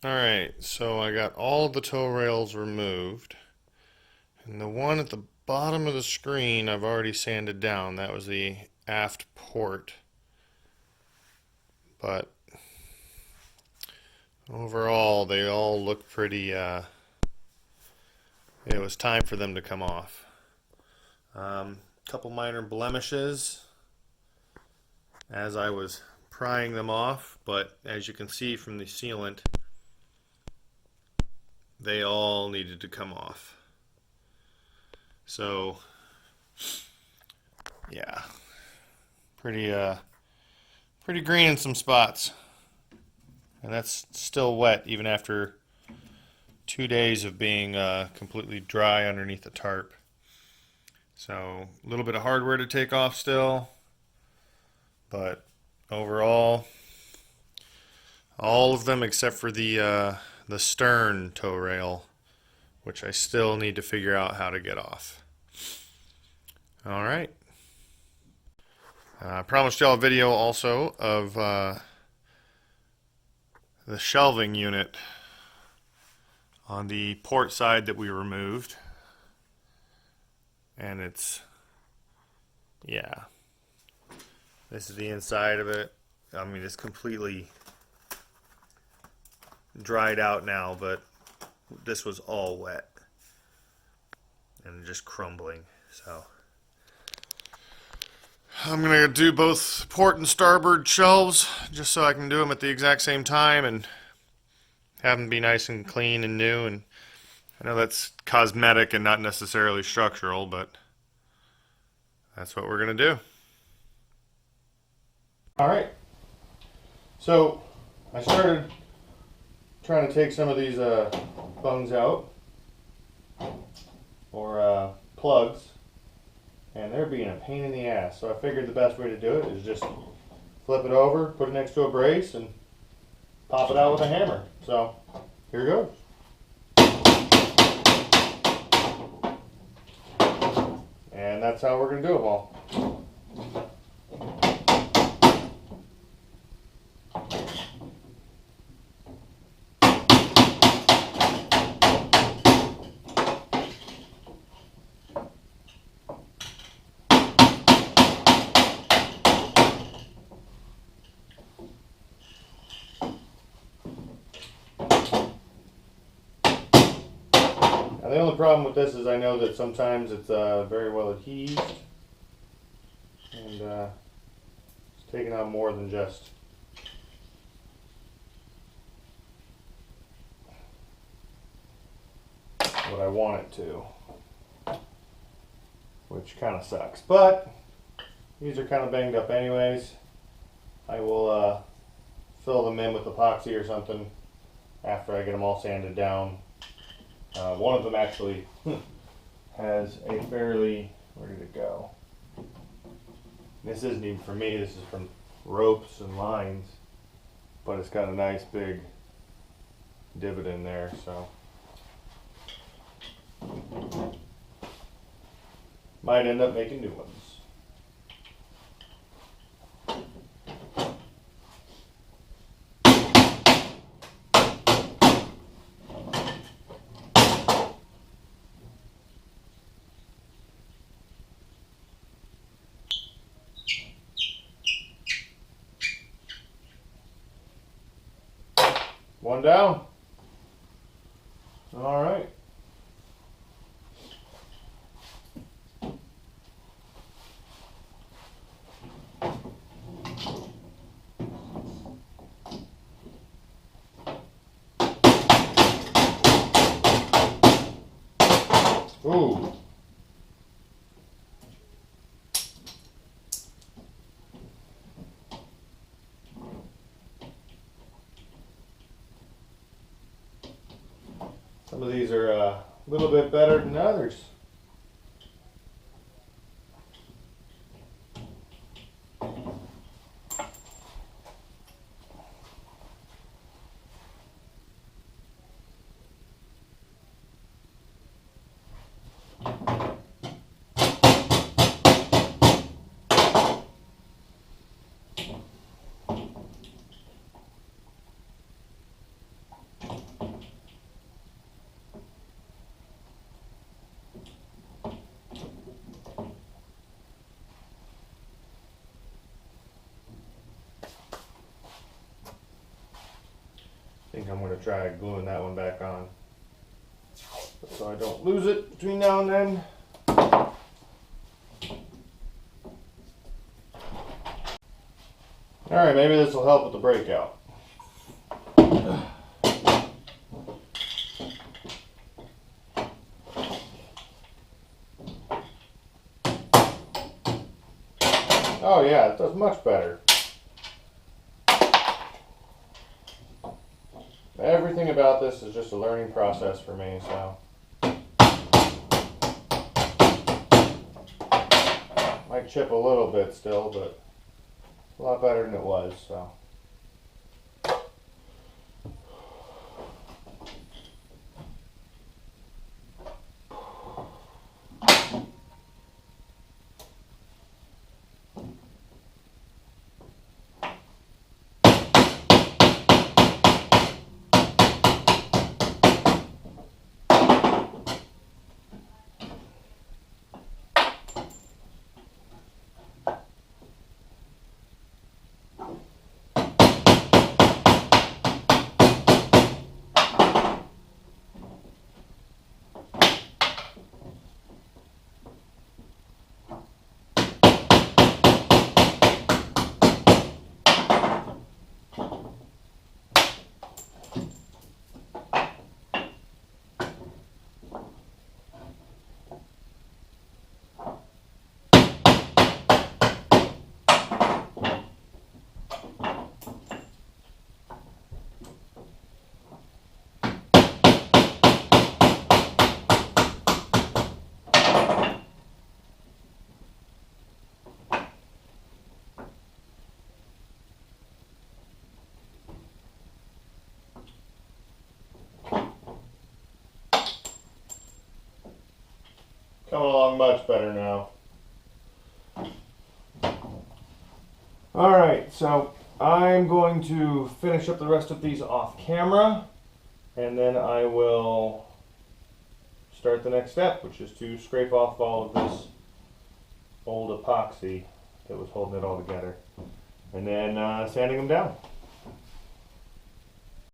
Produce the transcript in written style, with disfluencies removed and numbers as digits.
Alright, so I got all of the tow rails removed. And the one at the bottom of the screen I've already sanded down. That was the aft port. But overall, they all look pretty, it was time for them to come off. Couple minor blemishes as I was prying them off, but as you can see from the sealant, they all needed to come off. So, yeah, pretty green in some spots, and that's still wet even after 2 days of being completely dry underneath the tarp. So a little bit of hardware to take off still, but overall, all of them except for the stern tow rail, which I still need to figure out how to get off. All right. I promised y'all a video also of the shelving unit on the port side that we removed. And yeah, this is the inside of it. I mean, it's completely dried out now, but this was all wet and just crumbling. So I'm gonna do both port and starboard shelves just so I can do them at the exact same time and have them be nice and clean and new. And I know that's cosmetic and not necessarily structural, but that's what we're gonna do. Alright, so I started trying to take some of these bungs out, or plugs, and they're being a pain in the ass. So I figured the best way to do it is just flip it over, put it next to a brace, and pop it out with a hammer. So here goes. And that's how we're going to do them all. Now the only problem with this is I know that sometimes it's very well adhesed, and it's taking out more than just what I want it to, which kind of sucks. But these are kind of banged up anyways. I will fill them in with epoxy or something after I get them all sanded down. One of them actually has a fairly, where did it go? This isn't even for me, this is from ropes and lines, but it's got a nice big divot in there, so might end up making new ones. One down. All right. Ooh. Some of these are a little bit better than others. think I'm going to try gluing that one back on, so I don't lose it between now and then. Alright, maybe this will help with the breakout. Oh yeah, it does much better. Everything about this is just a learning process for me, so. Might chip a little bit still, but a lot better than it was, so. Coming along much better now. Alright, so I'm going to finish up the rest of these off camera, and then I will start the next step, which is to scrape off all of this old epoxy that was holding it all together, and then sanding them down.